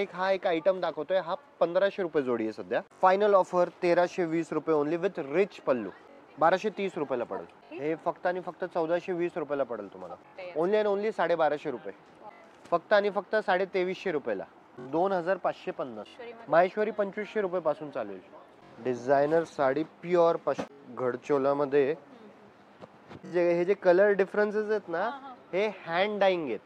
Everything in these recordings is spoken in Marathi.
एक आयटम दाखवतोय, हा 1500 रुपये जोडी आहे सध्या. फायनल ऑफर 1320 रुपये ओनली विथ रिच पल्लू. 1230 रुपयाला पडेल. हे फक्त आणि फक्त 1420 रुपयाला पडेल तुम्हाला. ओनली अँड ओनली 1250 रुपये. फक्त आणि फक्त 2350 रुपयाला. 2550. माहेश्वरी 2500 रुपये पासून चालू आहे. डिझायनर साडी प्युअर घडचोलामध्ये हे जे कलर डिफरन्सेस आहेत ना, हे हँड डाईंग आहेत.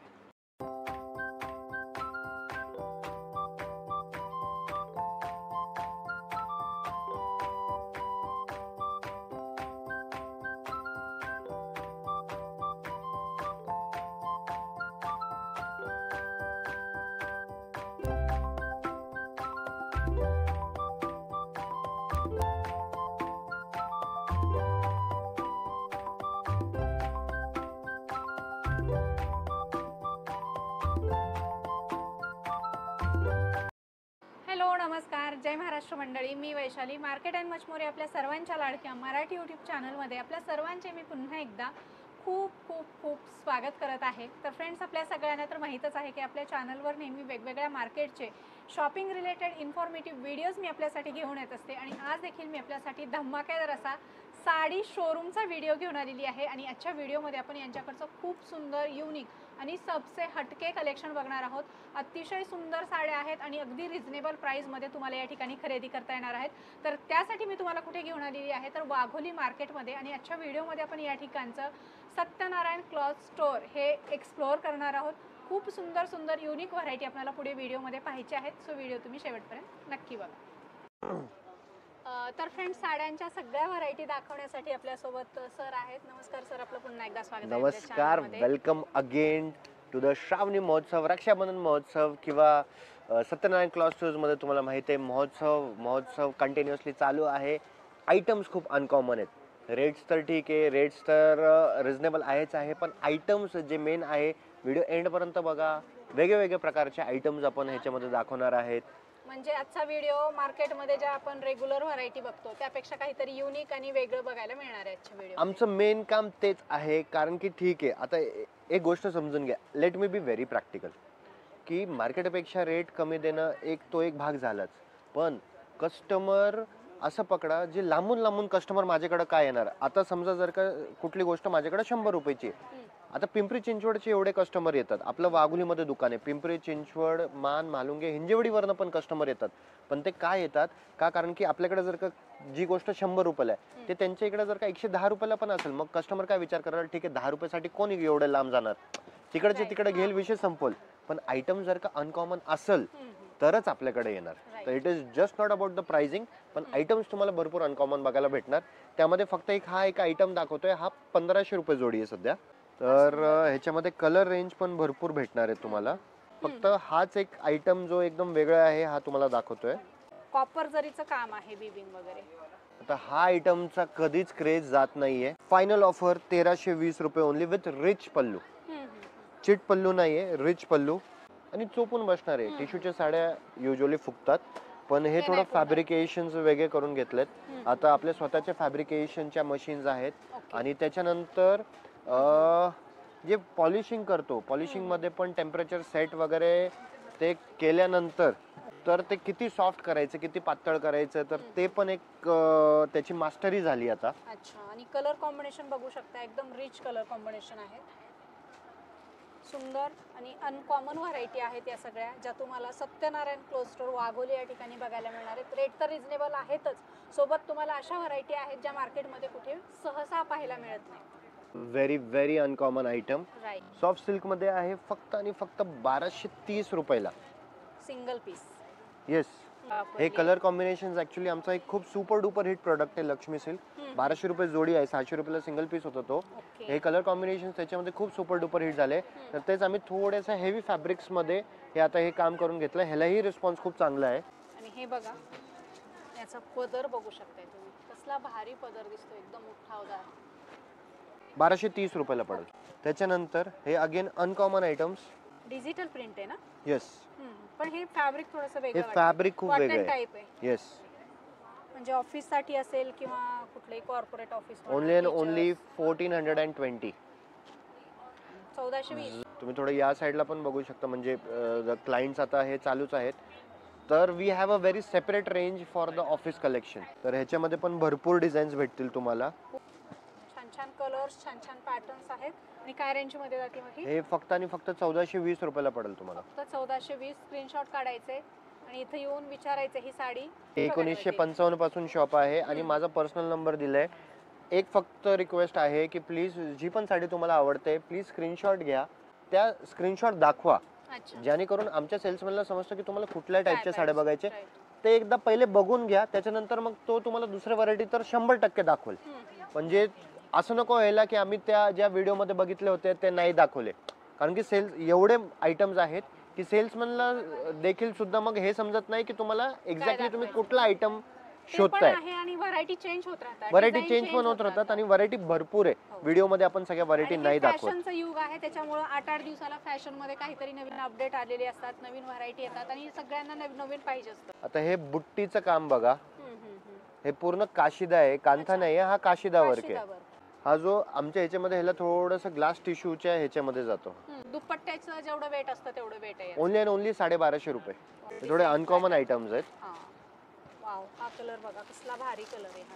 नमस्कार, जय महाराष्ट्र मंडळी. मी Vaishali. Market and much more आपल्या सर्वांच्या लाडक्या मराठी यूट्यूब चॅनलमध्ये आपल्या सर्वांचे मी पुन्हा एकदा खूप खूप खूप स्वागत करत आहे. तर फ्रेंड्स, आपल्या सगळ्यांना तर माहीतच आहे की आपल्या चॅनलवर नेहमी वेगवेगळ्या मार्केटचे शॉपिंग रिलेटेड इन्फॉर्मेटिव्ह व्हिडिओज मी आपल्यासाठी घेऊन येत असते. आणि आज देखील मी आपल्यासाठी धमाकेदार असा साडी शोरूमचा व्हिडिओ घेऊन आलेली आहे. आणि आजच्या व्हिडिओमध्ये आपण यांच्याकडचं खूप सुंदर युनिक आणि सबसे हटके कलेक्शन बघणार आहोत. अतिशय सुंदर साड्या आहेत आणि अगदी रिजनेबल प्राइसमध्ये तुम्हाला या ठिकाणी खरेदी करता येणार आहेत. तर त्यासाठी मी तुम्हाला कुठे घेऊन आलेली आहे, तर वाघोली मार्केटमध्ये. आणि आजच्या व्हिडिओमध्ये आपण या ठिकाणचं सत्यनारायण क्लॉथ स्टोअर हे एक्सप्लोअर करणार आहोत. खूप सुंदर सुंदर युनिक व्हरायटी आपल्याला पुढे व्हिडिओमध्ये पाहायची आहेत. सो व्हिडिओ तुम्ही शेवटपर्यंत नक्की बघा. तर फ्रेंड्स, साड्यांच्या सगळ्या व्हरायटी दाखवण्यासाठी आपल्यासोबत सर आहेत. नमस्कार सर, आपलं पुन्हा एकदा स्वागत आहे. नमस्कार, वेलकम अगेन टू द श्रावणी महोत्सव, रक्षाबंधन महोत्सव किंवा सत्यनारायण क्लॉथ स्टोअर्स मध्ये. तुम्हाला माहिती आहे महोत्सव कंटिन्युअसली चालू आहे. आयटम्स खूप अनकॉमन आहेत. रेट्स तर ठीक आहे, रेट्स तर रिजनेबल आहेच आहे, पण आयटम्स जे मेन आहे, व्हिडिओ एंडपर्यंत बघा. वेगवेगळ्या प्रकारचे आयटम्स आपण ह्याच्यामध्ये दाखवणार आहेत. म्हणजे आजचा व्हिडिओ मार्केटमध्ये ज्या आपण रेग्युलर व्हरायटी बघतो त्यापेक्षा काहीतरी युनिक आणि वेगळं बघायला मिळणार आहे आजच्या व्हिडिओ. आमचं मेन काम तेच आहे. कारण की ठीक आहे, आता एक गोष्ट समजून घ्या, let me be very practical, की मार्केटपेक्षा रेट कमी देणं एक भाग झालाच, पण कस्टमर असं पकडा, जे लांबून कस्टमर माझ्याकडे काय येणार. आता समजा जर का कुठली गोष्ट माझ्याकडे 100 रुपयाची, आता पिंपरी चिंचवडचे एवढे कस्टमर येतात. आपलं वाघोलीमध्ये दुकान आहे. पिंपरी चिंचवड, मान, मालुंगे, हिंजेवडीवरनं पण कस्टमर येतात. पण ते काय येतात का, कारण की आपल्याकडे जर का जी गोष्ट 100 रुपयाला आहे, ते त्यांच्या इकडे जर का 110 रुपयाला पण असेल, मग कस्टमर काय विचार करणार, ठीक आहे 10 रुपयासाठी कोण एवढं लांब जाणार, तिकडचे तिकडे घेईल, विषय संपल. पण आयटम जर का अनकॉमन असेल तरच आपल्याकडे येणार. तर it is just not about the pricing, पण आयटम्स तुम्हाला भरपूर अनकॉमन बघायला भेटणार. त्यामध्ये फक्त एक आयटम दाखवतोय, हा 1500 रुपये जोडी आहे सध्या. तर ह्याच्यामध्ये कलर रेंज पण भरपूर भेटणार आहे तुम्हाला. फक्त हाच एक आयटम जो एकदम वेगळा आहे, हा तुम्हाला दाखवतोय. कॉपर जरीचं काम आहे, बिबिंग वगैरे. आता हा आयटमचा कधीच क्रेज जात नाहीये. फायनल ऑफर 1320 रुपये ओनली विथ रिच पल्लू. चिट पल्लू नाहीये, रिच पल्लू. आणि चोपून बसणार आहे. टिश्यूच्या साड्या युजली फुगतात, पण हे थोडं फॅब्रिकेशन वेगळे करून घेतलेत. आता आपल्या स्वतःच्या फॅब्रिकेशनच्या मशीन्स आहेत. आणि त्याच्यानंतर जे पॉलिशिंग करतो, पॉलिशिंग मध्ये पण टेम्परेचर सेट वगैरे ते केल्यानंतर तर ते किती सॉफ्ट करायचं, किती पातळ करायचं, तर ते पण एक त्याची मास्टरी झाली आता. अच्छा. आणि कलर कॉम्बिनेशन बघू शकता, एकदम रिच कलर कॉम्बिनेशन आहे. सुंदर आणि अनकॉमन व्हरायटी आहेत या सगळ्या, ज्या तुम्हाला सत्यनारायण क्लॉथ स्टोअर वाघोली या ठिकाणी बघायला मिळणार आहेत. रेट तर रिजनेबल आहेतच, सोबत तुम्हाला अशा व्हरायटी आहेत ज्या मार्केटमध्ये कुठे सहसा पाहायला मिळत नाही. Very uncommon item. Soft silk मध्ये आहे, फक्त आणि फक्त 1230 रुपयाला सिंगल पीस. येस. हे कलर कॉम्बिनेशन ऍक्च्युअली आमचा एक खूप सुपर डुपर हिट प्रोडक्ट आहे, लक्ष्मी सिल्क. 1200 रुपये जोडी आहे, 600 रुपयाला सिंगल पीस होता तो. हे कलर कॉम्बिनेशन त्याच्यामध्ये खूप सुपर डुपर हिट झाले. तर तेच आम्ही थोड्याशा हेवी फॅब्रिक्स मध्ये हे आता हे काम करून घेतलं. ह्यालाही रिस्पॉन्स खूप चांगला आहे. आणि हे बघा, याचा पदर बघू शकताय तुम्ही, कसला भारी पदर दिसतो, एकदम मोठावदार. 1230 रुपयाला पडेल. त्याच्यानंतर हे again uncommon items. Digital print आहे ना? येस. पण हे फॅब्रिक थोडंसं वेगळं आहे. हे फॅब्रिक खूप वेगळं आहे. येस. म्हणजे ऑफिस साठी असेल किंवा कुठलेही कॉर्पोरेट ऑफिस. ओनली 1420. 1420. तुम्ही थोडं या साईडला पण बघू शकता, म्हणजे क्लायंट्स आता हे चालूच आहेत. तर we have a very separate range for the office collection. तर ह्याच्यामध्ये पण भरपूर डिझाईन्स भेटतील तुम्हाला. छान छान कलर्स, छान छान पॅटर्न्स आहेत. आणि काय रेंज मध्ये जाते मग ही? हे फक्त आणि फक्त 1420 रुपयाला पडेल तुम्हाला. फक्त 1420. स्क्रीनशॉट काढायचे आणि इथे येऊन विचारायचं ही साडी 1955 पासून शॉप आहे आणि माझा पर्सनल नंबर दिलाय. एक फक्त रिक्वेस्ट आहे की प्लीज जी पण साडी तुम्हाला आवडते प्लीज स्क्रीनशॉट घ्या, त्या स्क्रीनशॉट दाखवा, अच्छा. जेणेकरून आमच्या सेल्समॅनला समजतं की तुम्हाला कुठल्या टाईपच्या साड्या बघायचे. Right. ते एकदा पहिले बघून घ्या, त्याच्यानंतर मग तो तुम्हाला दुसऱ्या व्हरायटी तर 100% दाखवेल. म्हणजे असं नको व्हायला की आम्ही त्या ज्या व्हिडिओमध्ये बघितले होते ते नाही दाखवले, कारण की सेल्स एवढे आयटम्स आहेत की सेल्समॅनला देखील सुद्धा मग हे समजत नाही की तुम्हाला एक्झॅक्टली तुम्ही कुठला आयटम शोधताय. आणि व्हरायटी चेंज होत राहतात, व्हरायटी design चेंज पण होत राहतात आणि व्हरायटी भरपूर आहे. व्हिडिओ मध्ये आपण सगळ्या व्हरायटी नाही दाखवत. फॅशनचं युग आहे, त्याच्यामुळे 8-8 दिवसाला फॅशन मध्ये काहीतरी नवीन अपडेट आलेले असतात, नवीन व्हरायटी येतात आणि सगळ्यांना नवीन नवीन पाहिजे असतं. आता हे बुट्टीचं काम बघा, हे पूर्ण काशिदा आहे, कांथा नाही आहे, हा काशिदा वर्क आहे. हा जो आमच्या ह्याच्यामध्ये ह्याला थोडंसं ग्लास टिश्यूच्या ह्याच्यामध्ये जातो. दुपट्ट्याचं जेवढं वेट असतं तेवढं वेट आहे. ओनली अँड ओनली 1250 रुपये. हे थोडे अनकॉमन आयटम्स आहेत. वाव, हा कलर बघा कसला भारी कलर आहे हा,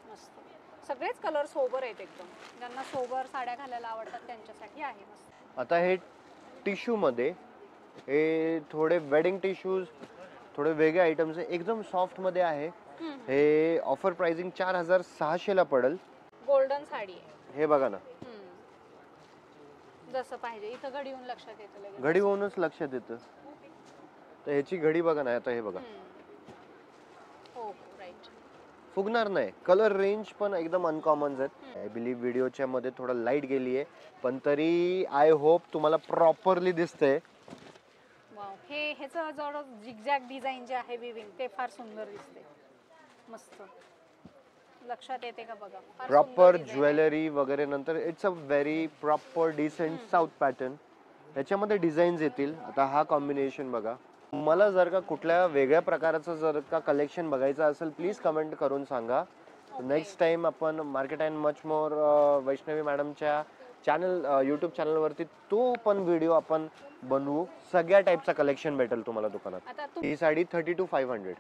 मस्त. सगळेच कलर सोबर आहेत एकदम, ज्यांना सोबर साड्या घालायला आवडतात त्यांच्यासाठी आहे मस्त. आता हे टिश्यू मध्ये हे थोडे वेडिंग टिश्यूज, थोडे वेगळे आयटम्स आहे, एकदम सॉफ्ट मध्ये आहे. हे ऑफर प्राइसिंग 4600 ला पडेल. गोल्डन साडी आहे. हे बघा ना, जसं पाहिजे इथं घडी होऊन लक्षात येतं लगेच. घडी होऊनच लक्षात येतं. तर ह्याची घडी बघा ना, आता हे बघा हो राईट, फुगणार नाही. कलर रेंज पण एकदम अनकॉमन आहेत. आय बिलीव्ह व्हिडिओच्या मध्ये थोडा लाईट गेली आहे, पण तरी आय होप तुम्हाला प्रॉपरली दिसतंय. वाव, हे ह्याचं जवळ झिगझॅग डिझाईन जे आहे विविंग ते फार सुंदर दिसते, मस्त लक्षात येते का बघा. प्रॉपर ज्वेलरी वगैरे, नंतर it's a very proper decent south pattern. त्याच्यामध्ये डिझाईन्स येतील. आता हा कॉम्बिनेशन बघा. मला जर का कुठल्या वेगळ्या प्रकारचं जर का कलेक्शन बघायचं असेल प्लीज कमेंट करून सांगा. नेक्स्ट टाइम आपण market and much more Vaishnavi मॅडमच्या चॅनल यूट्यूब चॅनलवरती तो पण व्हिडिओ आपण बनवू. सगळ्या टाईपचा कलेक्शन भेटेल तुम्हाला दुकानात. ही साडी 30 to 500.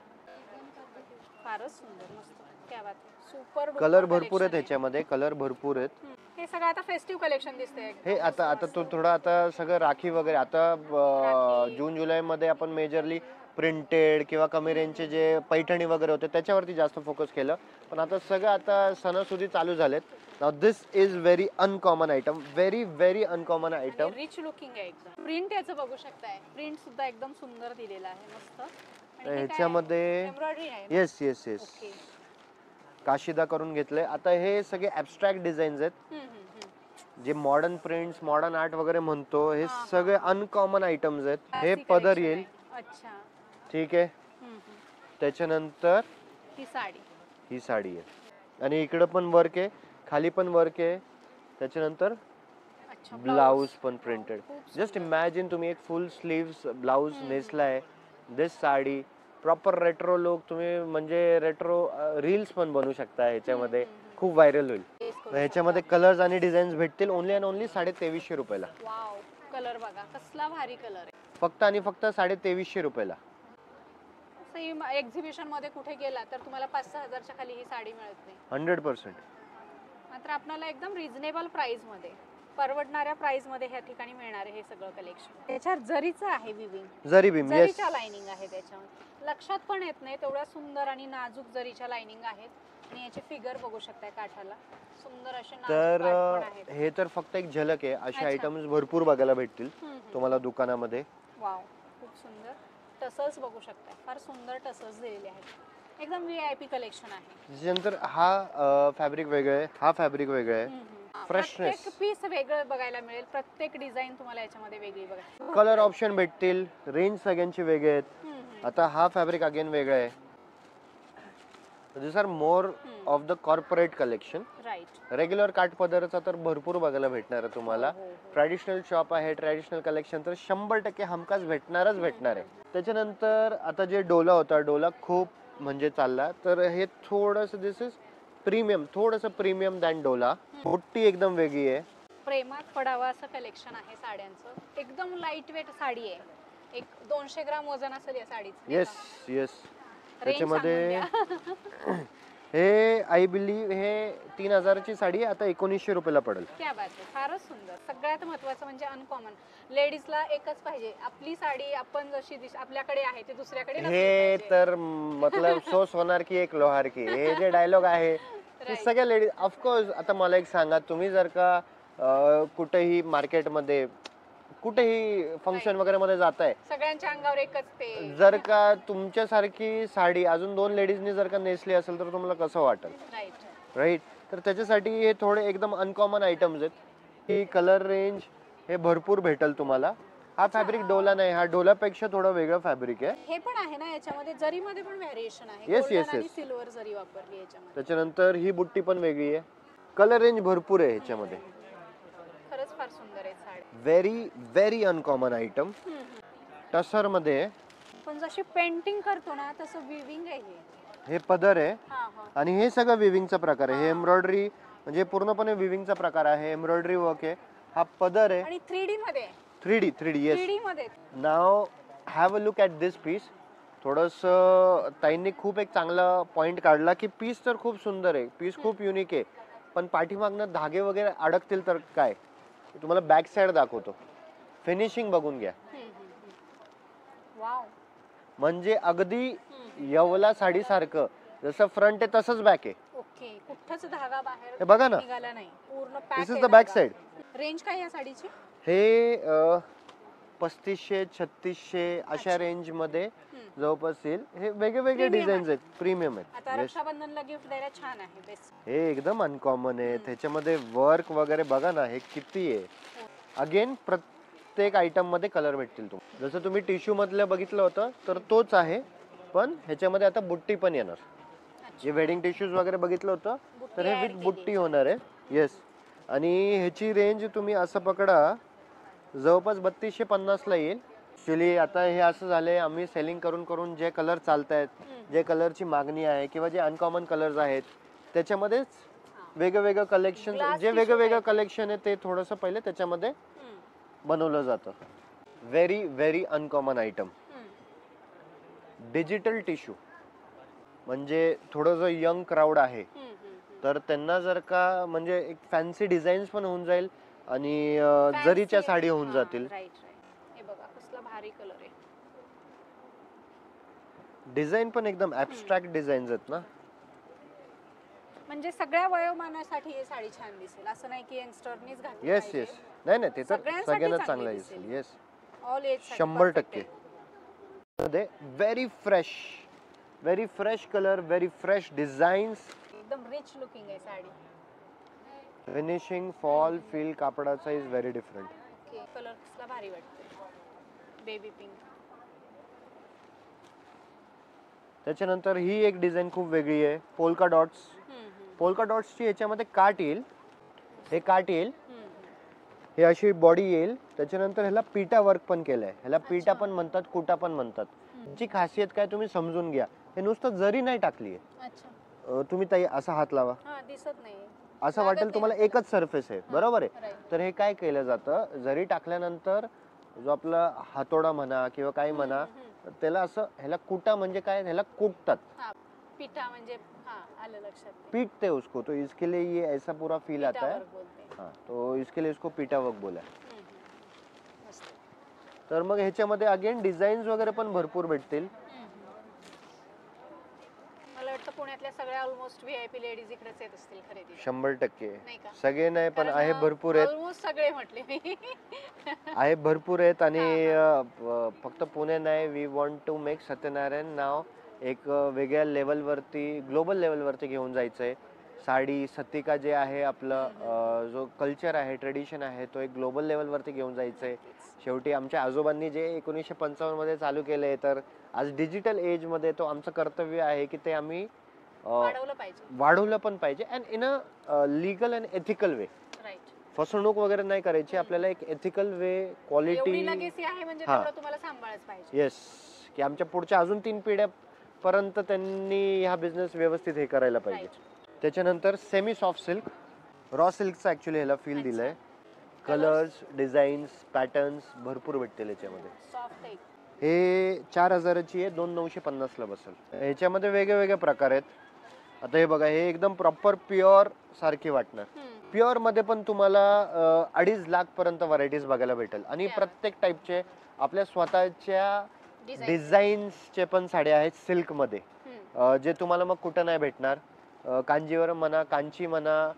फारच सुंदर, मस्त, क्या बात आहे. सुपर. कलर भरपूर आहेत ह्याच्यामध्ये, कलर भरपूर आहेत. हे सगळं आता फेस्टिव्ह कलेक्शन दिसतंय. हे आता तो थोडा आता सगळं राखी वगैरे, आता जून जुलै मध्ये आपण मेजरली प्रिंटेड किंवा कमी रेंजचे जे पैठणी वगैरे होते त्याच्यावरती जास्त फोकस केलं. पण आता सगळं आता सणासुदी चालू झालेत. Now this is very uncommon item, very very uncommon item. Rich looking आहे एकदम. प्रिंट याचं बघू शकताय, प्रिंट सुद्धा एकदम सुंदर दिलेला आहे, मस्त. ह्याच्यामध्ये एम्ब्रॉयडरी आहे. येस येस येस, काशिदा करून घेतलंय. आता हे सगळे ॲब्स्ट्रॅक्ट डिझाईन्स आहेत, जे मॉडर्न प्रिंट्स, मॉडर्न आर्ट वगैरे म्हणतो, हे सगळे अनकॉमन आयटम्स आहेत. हे पदर येईल. अच्छा, ठीक आहे. त्याच्यानंतर ही साडी आहे आणि इकडं पण वर्क आहे, खाली पण वर्क आहे. त्याच्यानंतर ब्लाउज पण प्रिंटेड. जस्ट इमॅजिन तुम्ही एक फुल स्लीव्स ब्लाउज नेसलाय, दिस साडी प्रॉपर रेट्रो लुक. तुम्ही म्हणजे रेट्रो रील्स पण बनवू शकता ह्याच्यामध्ये, खूप व्हायरल होईल. ह्याच्यामध्ये कलर्स आणि डिझाईन्स भेटतील ओनली अँड ओनली 2350 रुपयाला. वाव, कलर बघा कसला भारी कलर आहे. फक्त आणि फक्त 2350 रुपयाला. एक्झिबिशन मध्ये कुठे गेला तर तुम्हाला 5-6 हजारच्या खाली ही साडी मिळत नाही. 100%. मात्र आपल्याला एकदम रिझनेबल प्राइस मध्ये, परवडणाऱ्या प्राइस मध्ये ह्या ठिकाणी मिळणार आहे हे सगळं कलेक्शन. त्याच्यावर जरीचं आहे विविंग, जरी बीम, येस, जरीच्या लाइनिंग आहे त्याच्यावर. लक्षात पण येत नाही तेवढ्या सुंदर आणि नाजूक जरीच्या लाइनिंग आहेत. आणि याचे फिगर बघू शकताय काठाला, सुंदर असे नाजूक तर काठ पण आहेत. हे तर फक्त एक झलक आहे. असे आयटम्स भरपूर बघायला भेटतील तुम्हाला दुकानामध्ये. वाव, खूप सुंदर. टसल्स बघू शकताय, फार सुंदर टसल्स दिलेले आहेत. एकदम व्हीआयपी कलेक्शन आहे. त्याच्यानंतर हा फॅब्रिक वेगळं आहे, हा फॅब्रिक वेगळं आहे. फ्रेशनेस, प्रत्येक पीस वेगळं बघायला मिळेल, प्रत्येक डिझाईन तुम्हाला याच्यामध्ये वेगळी बघायला. कलर ऑप्शन भेटतील, रेंज सगळ्यांची वेगळे आहेत. आता हा फॅब्रिक अगेन वेगळा आहे. This are more of the corporate collection. Right. Regular काठ पदराचा तर भरपूर बघायला भेटणार आहे तुम्हाला. ट्रॅडिशनल शॉप आहे, ट्रॅडिशनल कलेक्शन तर 100% हमखास भेटणारच भेटणार आहे. त्याच्यानंतर आता जे डोला होता, डोला खूप म्हणजे चालला, तर हे थोडंसं दिस इज प्रीमियम, थोडंसं प्रीमियम दॅन डोला. बुट्टी एकदम वेगळी आहे. प्रेमात पडावं असं कलेक्शन आहे साड्यांचं. एकदम लाईट वेट साडी आहे. एक 200 ग्राम वजन असेल या साडीचं. Yes yes. रेंज सांगून त्याच्यामध्ये द्या. हे आय बिलीव हे 3000ची साडी आता 1900 रुपयाला पडेल. क्या बात आहे, फारच सुंदर. सगळ्यात महत्त्वाचं म्हणजे अनकॉमन. लेडीजला एकच पाहिजे, आपली साडी आपण जशी आपल्याकडे आहे ती दुसऱ्याकडे नसली हे पाहिजे. तर मतलब सो सोनार की एक लोहार की, हे जे डायलॉग आहे ते Right. सगळ्या लेडीज ऑफकोर्स. आता मला एक सांगा, तुम्ही जर का कुठेही मार्केटमध्ये कुठेही फंक्शन Right. वगैरे मध्ये जाताय, सगळ्यांच्या अंगावर एकच ते. जर का तुमच्यासारखी साडी अजून 2 लेडीजनी जर का नेसली असेल तर तुम्हाला कसं वाटेल, राईट. राईट? तर त्याच्यासाठी हे थोडे एकदम अनकॉमन आयटम्स आहेत. ही कलर रेंज हे भरपूर भेटेल तुम्हाला. हा फॅब्रिक डोला नाही, हा डोलापेक्षा थोडं वेगळं फॅब्रिक आहे. हे पण आहे ना याच्यामध्ये, जरीमध्ये पण व्हेरिएशन आहे. Yes, Golden yes, आणि yes. सिल्वर जरी वापरली याच्यामध्ये. त्याच्यानंतर ही बुट्टी पण वेगळी आहे. कलर रेंज भरपूर आहे ह्याच्यामध्ये. खरंच फार सुंदर आहे साडी. Very very uncommon item. Tussar मध्ये आहे. पण जशी पेंटिंग करतो ना तसं विविंग आहे हे. हे पदर आहे हा हा. आणि हे सगळं विविंगचा प्रकार आहे. हे एम्ब्रॉयडरी म्हणजे पूर्णपणे विविंगचा प्रकार आहे. एम्ब्रॉयडरी वर्क आहे. हा पदर आहे. आणि 3D मध्ये. 3D yes. 3D मध्ये. Now have a look at this piece. थोडस ताईंनी खूप एक चांगला पॉइंट काढला की पीस तर खूप सुंदर आहे, पीस खूप युनिक आहे, पण पाठीमागनं धागे वगैरे अडकतील तर काय. तुम्हाला बॅक साइड दाखवतो, फिनिशिंग बघून घ्या. वाव. म्हणजे अगदी येवला साडी सारखं जसं फ्रंट आहे तसंच बॅक आहे. ओके. कुठंच धागा बाहेर हे बघा ना, निघाला नाही, पूर्ण pack. This is the back side. Range काय या साडीची? हे 3500-3600 अशा रेंज मध्ये जवळपास येईल. हे वेगवेगळे डिझाईन्स आहेत, प्रीमियम आता आहेत. रक्षाबंधनला गिफ्ट द्यायला छान आहे. बेस्ट. हे एकदम अनकॉमन आहे. त्याच्यामध्ये वर्क वगैरे बघा ना, हे किती आहे. अगेन प्रत्येक आयटम मध्ये कलर भेटतील तुम्हाला. जसं तुम्ही टिश्यू मधलं बघितलं होतं तर तोच आहे, पण ह्याच्यामध्ये आता बुट्टी पण येणार. जे वेडिंग टिश्यूज वगैरे बघितलं होतं तर हे विथ बुट्टी होणार आहे. येस. आणि ह्याची रेंज तुम्ही असं पकडा, जवळपास 3250 ला येईल. ऍक्च्युली आता हे असं झालंय, आम्ही सेलिंग करून करून जे कलर चालतायत, जे कलरची मागणी आहे किंवा जे अनकॉमन कलर्स आहेत त्याच्यामध्येच वेगवेगळं कलेक्शन, जे वेगवेगळं कलेक्शन आहे ते थोडंसं पहिले त्याच्यामध्ये बनवलं जातं. Very very uncommon item. Digital tissue म्हणजे थोडंसं यंग क्राऊड आहे तर त्यांना जर का म्हणजे एक फॅन्सी डिझाईन्स पण होऊन जाईल आणि जरीच्या साडी होऊन जातील. हे बघा कसला भारी कलर आहे. डिझाईन पण एकदम ऍब्स्ट्रॅक्ट डिझाईन्स आहेत ना. म्हणजे सगळ्या वयोमानासाठी ही साडी छान दिसेल, असं नाही की यंगस्टरनीच घातली. Yes yes. नाही नाही, ते तर सगळ्यांसाठी सगळ्यांना चांगली चांगलं दिसेल. दिसेल. Yes. All age 100%. Very fresh colour, very fresh designs. एकदम रिच लुकिंग आहे साडी. फिनिशिंग, फॉल, फील कापडाचा is very different. Okay. Colour कसला भारी वाटतो, बेबी पिंक. त्याच्यानंतर ही एक डिझाईन खूप वेगळी आहे, पोल्का डॉट्स. पोल्का डॉट्सची याच्यामध्ये काट येईल, हे काट येईल, हे अशी बॉडी येईल. त्याच्यानंतर ह्याला पिटा वर्क पण केलंय. ह्याला पिटा पण म्हणतात, कुटा पण म्हणतात. जी खासियत काय तुम्ही समजून घ्या. हे नुसतं जरी नाही टाकली आहे. तुम्ही ताई असा हात लावा, दिसत नाही, असं वाटेल तुम्हाला एकच सरफेस आहे, बरोबर आहे. तर हे काय केलं जातं, जरी टाकल्यानंतर जो आपला हातोडा म्हणा किंवा काय म्हणा, त्याला असं ह्याला कुटा म्हणजे काय, ह्याला कुटतात. पिठा म्हणजे आलं लक्षात. पीटते उसको, तो इसके लिए ये ऐसा पूरा फील आता है. हाँ, तो इसके लिए इसको पीटा वर्क बोला है. तर मग ह्याच्यामध्ये अगेन डिझाईन्स वगैरे पण भरपूर भेटतील. मला वाटतं पुण्यातल्या सगळ्या ऑलमोस्ट व्हीआयपी लेडीज इकडेच येत असतील खरेदी. 100%. सगळे नाही पण आहे, भरपूर आहेत. ऑलमोस्ट सगळे म्हटले मी. आहे, भरपूर आहेत. आणि फक्त पुणे नाही, we want to make Satyanarayan नाव एक वेगळ्या लेवलवरती, ग्लोबल लेवलवरती घेऊन जायचंय. साडी सतिका जे आहे आपलं, जो कल्चर आहे, ट्रेडिशन आहे, तो एक ग्लोबल लेवलवरती घेऊन जायचंय. शेवटी आमच्या आजोबांनी जे 1955 मध्ये चालू केलंय, तर आज डिजिटल एज मध्ये तो आमचं कर्तव्य आहे की ते आम्ही वाढवलं पण पाहिजे. And in a legal and ethical way. फसवणूक वगैरे नाही करायची आपल्याला, एक एथिकल वे, क्वालिटी. येस, की आमच्या पुढच्या अजून 3 पिढ्यापर्यंत त्यांनी हा बिझनेस व्यवस्थित हे करायला पाहिजे. त्याच्यानंतर सेमी सॉफ्ट सिल्क, रॉ सिल्कचा ऍक्च्युली ह्याला फील दिलंय. कलर्स, डिझाईन्स, पॅटर्न्स भरपूर भेटतील याच्यामध्ये. सॉफ्ट आहे. हे 4000ची आहे, 2950 ला बसेल. ह्याच्यामध्ये वेगळे प्रकार आहेत. आता हे बघा, हे एकदम प्रॉपर प्युअर सारखी वाटणार. प्युअर मध्ये पण तुम्हाला 2.5 लाख पर्यंत व्हरायटीज बघायला भेटेल आणि प्रत्येक टाईपचे आपल्या स्वतःच्या डिझाईन्सचे पण साड्या आहेत सिल्क मध्ये, जे तुम्हाला मग कुठं नाही भेटणार. कांजीवरम म्हणा, कांची म्हणा,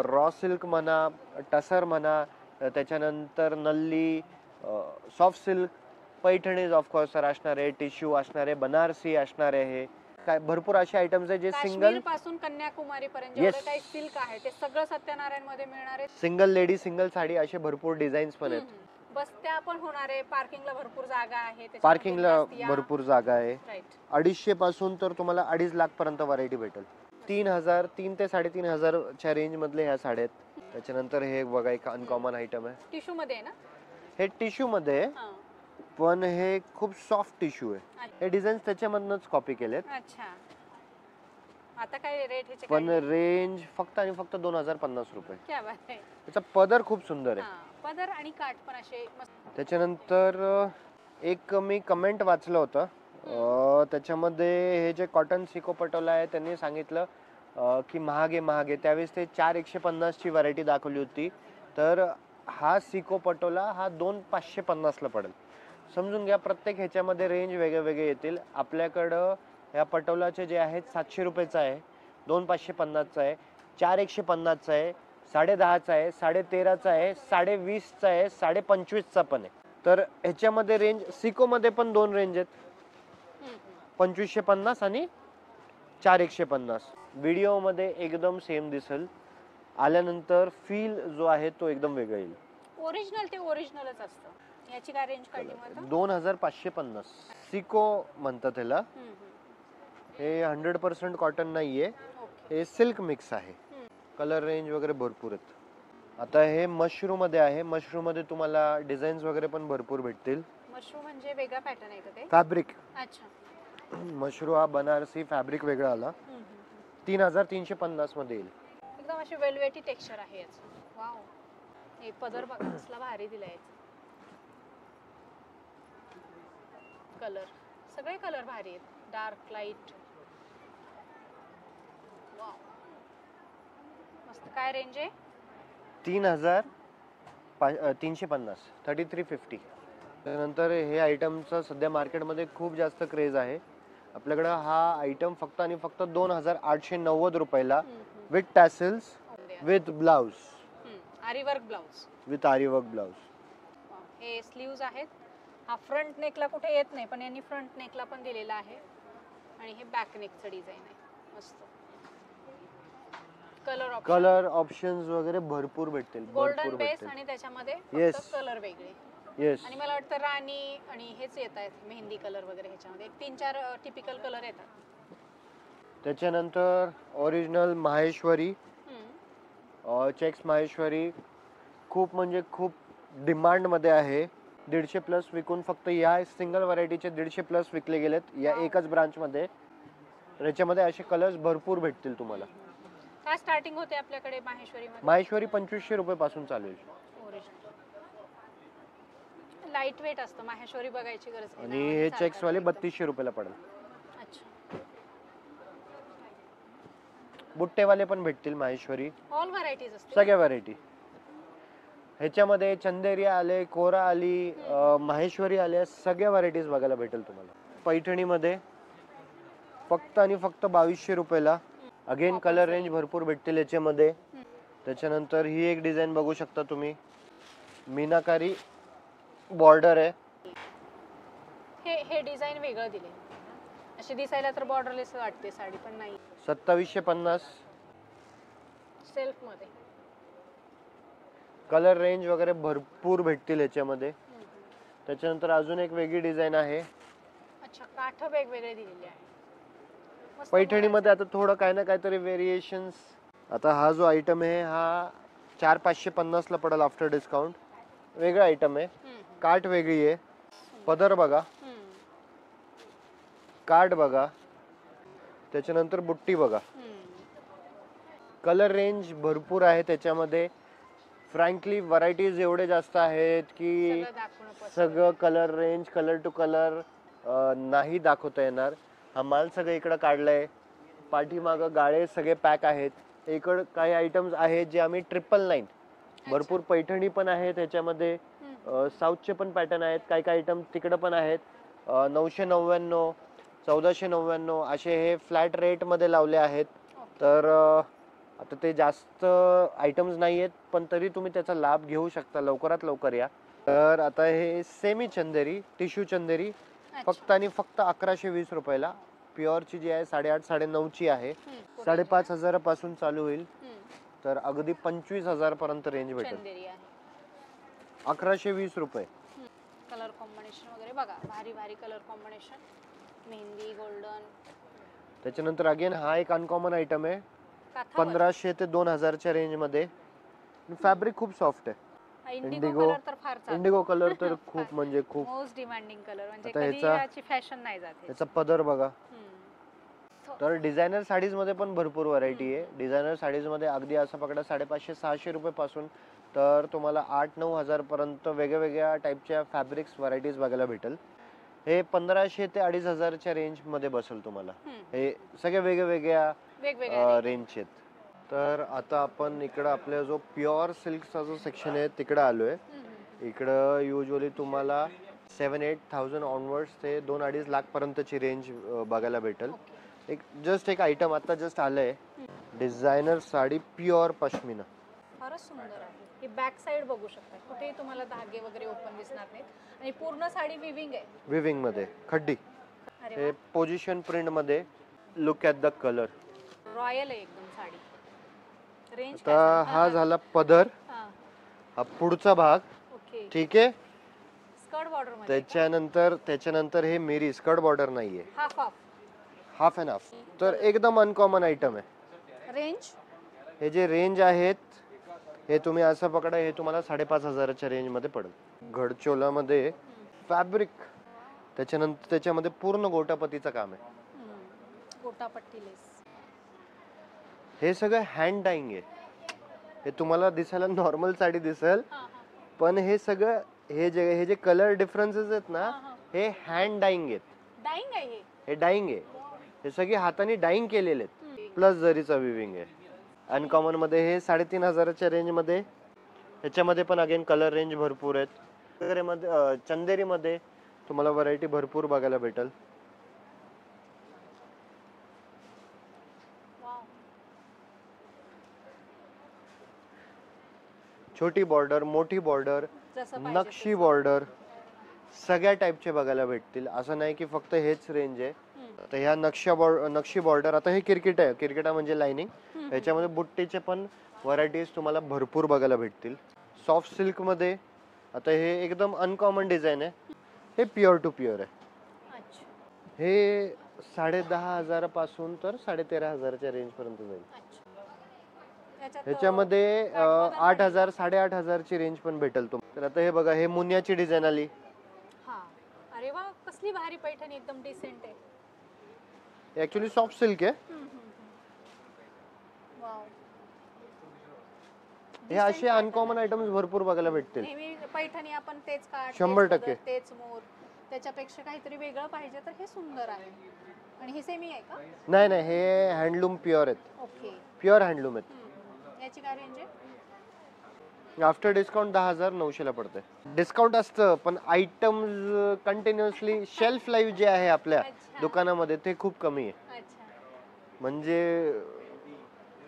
रॉ सिल्क म्हणा, टसर म्हणा, त्याच्यानंतर नल्ली, soft silk, Paithanis of course sir असणार आहे, टिश्यू असणार आहे, बनारसी असणार आहे. काय भरपूर असे आयटम्स आहेत जे सिंगल पासून कन्याकुमारी पर्यंत जेवढे काही सिल्क आहे ते सगळं सत्यनारायण मध्ये मिळणार आहे. सिंगल लेडी, सिंगल साडी असे भरपूर डिझाईन्स पण आहेत. बसत्या पण होणार आहे. पार्किंगला भरपूर जागा आहे. पार्किंगला भरपूर जागा आहे. 250 पासून तर तुम्हाला 2.5 लाख पर्यंत व्हरायटी भेटेल. 3,000 ते 3,500 च्या रेंज मधले ह्या साड्या आहेत. त्याच्यानंतर हे बघा एक अनकॉमन आयटम आहे. टिश्यू मध्ये आहे ना? हे टिश्यू मध्ये आहे, पण हे खूप सॉफ्ट टिश्यू आहे. हे डिझाईन्स त्याच्यामधनच कॉपी केलेत. अच्छा. आता काय रेट ह्याचे? पण रेंज फक्त आणि फक्त 2050 रुपये. क्या बात आहे. त्याचा पदर खूप सुंदर आहे. पदर आणि काठ पण असे मस्त. त्याच्यानंतर एक मी कमेंट वाचलं होतं, त्याच्यामध्ये हे जे कॉटन सिको पटोला आहे त्यांनी सांगितलं की महागे महागे. त्यावेळेस ते 4,150 ची व्हरायटी दाखवली होती, तर हा सिको पटोला हा 2,550 ला पडेल. समजून घ्या, प्रत्येक ह्याच्यामध्ये रेंज वेगळे येतील. आपल्याकडं ह्या पटोलाचे जे आहेत 700 रुपयाचा आहे, 2,550चा आहे, 4,150चा आहे, 10.5चा आहे, 13.5चा आहे, 20.5चा आहे, 25.5चा पण आहे. तर ह्याच्यामध्ये रेंज सिको मध्ये पण 2 रेंज आहेत, 2,550 आणि 4,150. व्हिडिओ मध्ये एकदम सेम दिसेल, आल्यानंतर फील जो आहे तो एकदम वेगळा येईल. ओरिजिनल ते ओरिजिनलच असतं. याची काय रेंज काढली मग? 2,550 सिको म्हणतात त्याला. हे 100% कॉटन नाहीये, हे सिल्क मिक्स आहे. कलर रेंज वगैरे भरपूर आहेत. आता हे मशरूम मध्ये आहे. मशरूम मध्ये तुम्हाला डिझाईन्स वगैरे पण भरपूर भेटतील. मशरूम म्हणजे वेगळा पॅटर्न आहे का ते? फॅब्रिक. अच्छा. मशरूम हा बनारसी फॅब्रिक वेगळा आला. 3,350 मध्ये येईल. एकदम अशी वेलवेटी टेक्स्चर आहे याचं. वाव. हे पदर बघा कसला भारी दिलाय. कलर सगळे कलर भारी आहेत. Dark, light. वाव. मस्त. काय रेंज आहे? 3,350, 3,350. त्यानंतर हे आयटमचं सध्या मार्केटमध्ये खूप जास्त क्रेज आहे. आपल्याकडं हा आयटम फक्त आणि फक्त 2,890 रुपयाला विथ टॅसल्स, विथ ब्लाउज, आरी वर्क ब्लाउज, विथ आरी वर्क ब्लाउज. हे स्लीव्ज आहेत. हा फ्रंट नेकला कुठे येत नाही, पण यांनी फ्रंट नेकला पण दिलेला आहे. आणि हे बॅक नेकचं डिझाइन आहे. मस्त. कलर ऑप्शन्स वगैरे भरपूर भेटतील. गोल्डन बेस आणि त्याच्यामध्ये फक्त कलर वेगळे. येस. आणि मला वाटतं राणी आणि हेच येत आहेत मेहंदी कलर वगैरे. ह्याच्यामध्ये 3-4 टिपिकल कलर येतात. त्याच्यानंतर ओरिजिनल माहेश्वरी, चेक्स माहेश्वरी खूप म्हणजे खूप डिमांड मध्ये आहे. 150+ विकून फक्त या सिंगल व्हरायटीचे 150+ विकले गेलेत या एकच ब्रांच मध्ये. याच्यामध्ये असे कलर्स भरपूर भेटतील तुम्हाला. काय स्टार्टिंग होते आपल्याकडे माहेश्वरी मध्ये? माहेश्वरी 2,500 रुपये पासून चालू आहे. लाईट वेट असतं माहेश्वरी, बघायची गरज नाही. आणि हे चेक्स वाले 3,200 रुपयाला पडेल. अच्छा. बुट्टेवाले पण भेटतील माहेश्वरी. ऑल व्हरायटीज असतील. सगळ्या व्हरायटी ह्याच्यामध्ये. चंदेरिया आले, कोरा आली, माहेश्वरी आल्या, सगळ्या व्हरायटीज बघायला भेटेल तुम्हाला. पैठणी मध्ये फक्त आणि फक्त 2,200 रुपयाला. अगेन कलर रेंज भरपूर भेटतील याच्यामध्ये. त्याच्यानंतर ही एक डिझाईन बघू शकता तुम्ही, मीनाकारी बॉर्डर आहे. हे डिझाइन वेगळं दिले. अशी दिसायला तर बॉर्डरलेस वाटते साडी, पण नाही. 2,750 सेल्फ मध्ये. कलर रेंज वगैरे भरपूर भेटतील याच्यामध्ये. त्याच्यानंतर अजून एक वेगळी डिझाईन आहे. अच्छा. काठ वेगवेगळे दिलेले आहे. पैठणी मध्ये आता थोडं काय ना काहीतरी व्हेरिएशन्स. आता हा जो आयटम आहे हा 4,550 ला पडेल आफ्टर डिस्काउंट. वेगळा आयटम आहे. काठ वेगळी आहे. पदर बघा, काठ बघा, त्याच्यानंतर बुट्टी बघा. कलर रेंज भरपूर आहे त्याच्यामध्ये. फ्रँकली व्हरायटीज एवढे जास्त आहेत की सगळं दाखवणं possible सगळं colour range colour to colour नाही दाखवता येणार. हा माल सगळं इकडं काढलाय. पाठीमागं गाळे सगळे पॅक आहेत. इकडं काही आयटम्स आहेत जे आम्ही 999 भरपूर पैठणी पण आहे त्याच्यामध्ये. साऊथचे पण पॅटर्न आहेत. काही काही आयटम तिकडं पण आहेत. 999 1499 असे हे फ्लॅट रेट मध्ये लावले आहेत. तर आता ते जास्त आयटम्स नाही आहेत पण तरी तुम्ही त्याचा लाभ घेऊ शकता. लवकरात लवकर या. तर आता हे सेमी चंदेरी टिश्यू चंदेरी फक्त आणि फक्त 1120 रुपयाला. प्युअरची जी आहे 8.5 9.5ची आहे. 5,500 पासून चालू होईल तर अगदी 25,000 पर्यंत रेंज भेटेल. चंदेरी आहे 1120 रुपये. कलर कॉम्बिनेशन वगैरे बघा, भारी भारी कलर कॉम्बिनेशन, मेहंदी गोल्डन. त्याच्यानंतर अगेन हा एक अनकॉमन आयटम आहे. काठावर 1500 ते 2000च्या रेंज मध्ये. फॅब्रिक खूप सॉफ्ट आहे. इंडिगो इंडिगो कलर तर फार चालतो. इंडिगो कलर तर खूप म्हणजे खूप. मोस्ट डिमांडिंग कलर म्हणजे आता कधी ह्याचा- याची फॅशन नाही जाते. याचा पदर बघा. हम्म. तर डिझायनर साडीज मध्ये पण भरपूर व्हरायटी आहे. डिझायनर साडीज मध्ये अगदी असं पकडा 550-600 रुपये पासून तर तुम्हाला 8-9 हजार पर्यंत वेगवेगळ्या टाईपच्या फॅब्रिक्स व्हरायटीज बघायला भेटेल. हे 1500 ते 2500च्या रेंज मध्ये बसेल तुम्हाला. हे सगळे वेगवेगळ्या वेगवेगळ्या रेंजचे आहेत. तर आता आपण इकडं आपल्या जो प्युअर सिल्कचा जो सेक्शन आहे तिकडं आलोय. इकडं युजली तुम्हाला 7-8,000 ऑनवर्ड्स ते 2-2.5 लाख पर्यंतची रेंज बघायला भेटेल. एक आयटम आता जस्ट आलंय. Designer sari pure pashmina. फारच सुंदर आहे. ही बॅक साइड बघू शकता, कुठेही तुम्हाला धागे वगैरे ओपन दिसणार नाहीत आणि पूर्ण साडी विविंग आहे. विविंग मध्ये खड्डी. अरे हे पोझिशन प्रिंट मध्ये. Look at the colour. Royal आहे एकदम साडी. रेंज आता हा झाला पदर. हा पुढचा भाग. ओके. ठीक आहे. स्कर्ट बॉर्डर मध्ये त्याच्यानंतर हे मेरी स्कर्ट बॉर्डर नाहीये. Half half. Half and half. तर एकदम अनकॉमन आयटम आहे. रेंज हे जे रेंज आहेत हे तुम्ही असं पकडा, हे तुम्हाला 5,500च्या रेंज मध्ये पडेल. घडचोलामध्ये फॅब्रिक. त्याच्यानंतर त्याच्यामध्ये पूर्ण गोटापतीचं काम आहे. गोटापट्टी लेस. हे सगळं हँड डाईंग आहे. हे तुम्हाला दिसायला नॉर्मल साडी दिसेल पण हे सगळं हे जे कलर डिफरन्सेस आहेत ना हे हँड डाईंग आहेत. डाईंग आहे हे डाईंग आहे. हे सगळे हाताने डाईंग केलेले आहेत. प्लस जरीचा विविंग आहे. अनकॉमन मध्ये हे 3,500च्या रेंज मध्ये. ह्याच्यामध्ये पण अगेन कलर रेंज भरपूर आहेत. चंदेरी मध्ये तुम्हाला व्हरायटी भरपूर बघायला भेटेल. छोटी बॉर्डर, मोठी बॉर्डर, नक्षी बॉर्डर, सगळ्या टाईपचे बघायला भेटतील. असं नाही की फक्त हेच रेंज आहे. तर ह्या नक्षी बॉर्डर. आता हे क्रिकेट आहे. क्रिकेटा म्हणजे लाइनिंग. ह्याच्यामध्ये बुट्टीचे पण व्हरायटीज तुम्हाला भरपूर बघायला भेटतील. सॉफ्ट सिल्क मध्ये आता हे एकदम अनकॉमन डिझाईन आहे. हे प्युअर टू प्युअर आहे. हे 10,500 पासून तर 13,500च्या रेंज पर्यंत जाईल. ह्याच्यामध्ये 8,000 8,500ची रेंज पण भेटेल तुम्हाला. तर आता हे बघा, हे मुनियाची डिझाईन आली. अरे वा, कसली भारी पैठणी, एकदम डिसेंट आहे. ऍक्च्युली सॉफ्ट सिल्क आहे. हे असे अनकॉमन आयटम्स भरपूर बघायला भेटतील. नेहमी पैठणी आपण तेच काठ, 100% तेच मोर, त्याच्यापेक्षा काहीतरी वेगळं पाहिजे तर हे सुंदर आहे. आणि हे सेमी आहे का? नाही नाही, हे हँडलूम प्युअर आहेत. ओके. प्युअर हँडलूम आहेत. याची काय रेंज आहे? आफ्टर डिस्काउंट 10,900 ला पडते. डिस्काउंट असतं पण आयटम्स कंटिन्युअसली शेल्फ लाईफ जे आहे आपल्या दुकानामध्ये ते खूप कमी आहे. म्हणजे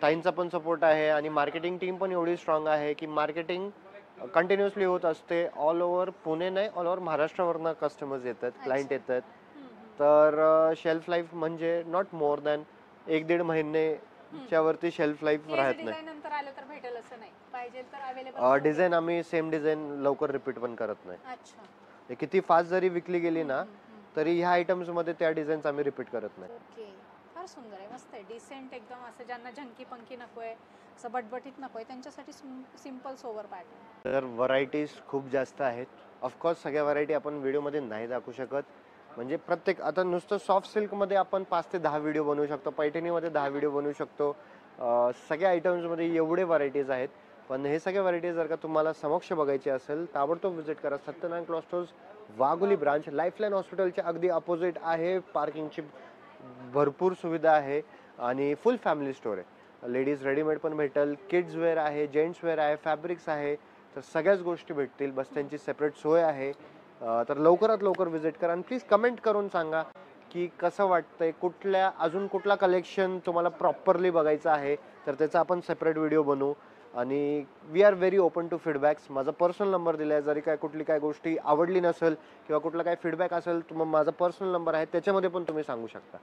ताईंचा पण सपोर्ट आहे आणि मार्केटिंग टीम पण एवढी स्ट्रॉंग आहे की मार्केटिंग कंटिन्युअसली होत असते. ऑल ओव्हर पुणे नाही, ऑल ओव्हर महाराष्ट्रावरनं कस्टमर्स येतात, क्लायंट येतात. तर शेल्फ लाईफ म्हणजे नॉट मोर दॅन 1-1.5 महिन्याच्या वरती शेल्फ लाईफ राहत नाही. नंतर आलं तर भेटेल असं नाही, पाहिजे तर अवेलेबल. डिझाईन आम्ही सेम डिझाईन लवकर रिपीट पण करत नाही. अच्छा. किती फास्ट जरी विकली गेली ना तरी ह्या आयटम्स मध्ये त्या डिझाईन्स आम्ही रिपीट करत नाही. ओके. फार सुंदर आहे, मस्त आहे, डिसेंट एकदम. असं ज्यांना झंकी पंकी नकोय, असं बटबटीत नकोय, त्यांच्यासाठी सिंपल सोवर पॅटर्न. तर व्हरायटीज खूप जास्त आहेत. ऑफकोर्स सगळ्या व्हरायटी आपण व्हिडिओमध्ये नाही दाखवू शकत. म्हणजे प्रत्येक आता नुसतं सॉफ्ट सिल्कमध्ये आपण 5 ते 10 व्हिडिओ बनवू शकतो. पैठणीमध्ये 10 व्हिडिओ बनवू शकतो. सगळ्या आयटम्समध्ये एवढे व्हरायटीज आहेत पण हे सगळे व्हरायटी जर का तुम्हाला समक्ष बघायचे असेल ताबडतोब व्हिजिट करा Satyanarayan cloth stores Wagholi branch lifeline हॉस्पिटलच्या अगदी अपोजिट आहे. पार्किंगची भरपूर सुविधा आहे आणि फुल फॅमिली स्टोर आहे. लेडीज रेडीमेड पण भेटेल, किड्स वेअर आहे, जेंट्स वेअर आहे, फॅब्रिक्स आहे, तर सगळ्याच गोष्टी भेटतील. बस्त्यांची सेपरेट सोय आहे. तर लवकरात लवकर व्हिजिट करा आणि प्लीज कमेंट करून सांगा की कसं वाटतंय, अजून कुठला कलेक्शन तुम्हाला प्रॉपरली बघायचं आहे, तर त्याचा आपण सेपरेट व्हिडिओ बनवू. आणि we are very open to feedbacks. माझा पर्सनल नंबर दिला आहे. जरी कुठली काय गोष्टी आवडली नसेल किंवा कुठला काय फीडबॅक असेल तर मग माझा पर्सनल नंबर आहे, त्याच्यामध्ये पण तुम्ही सांगू शकता.